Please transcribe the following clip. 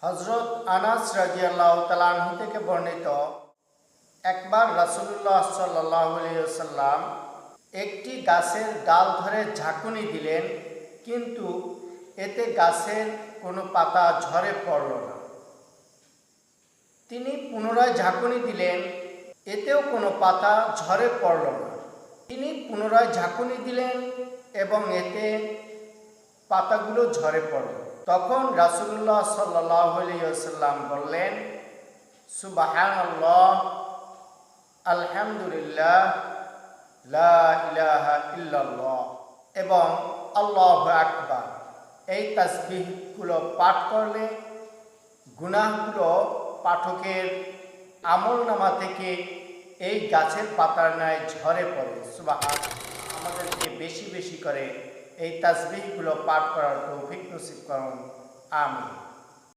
হযরত আনাস রাদিয়াল্লাহু তাআলা আনহু থেকে বর্ণিত, একবার রাসূলুল্লাহ সাল্লাল্লাহু আলাইহি ওয়াসাল্লাম একটি গাছের ডাল ধরে ঝাঁকুনি দিলেন, কিন্তু এতে গাছের কোনো পাতা ঝরে পড়ল না। তিনি পুনরায় ঝাঁকুনি দিলেন, এতেও কোনো পাতা ঝরে পড়ল না। তিনি পুনরায় ঝাঁকুনি দিলেন এবং এতে পাতাগুলো ঝরে পড়ল। তখন রাসূলুল্লাহ সাল্লাল্লাহু আলাইহি ওয়াসাল্লাম বললেন, সুবহানাল্লাহ, আলহামদুলিল্লাহ, লা ইলাহা ইল্লাল্লাহ এবং আল্লাহু আকবার। এই তাসবিহগুলো পাঠ করলে গুনাহগুলো পাঠকের আমলনামা থেকে এই গাছের পাতার ন্যায় ঝরে পড়ে। সুবহানাল্লাহ। আমাদেরকে বেশি বেশি করে এই তাসবিহগুলো পাঠ করার তৌফিক নসিব করুন। আমিন।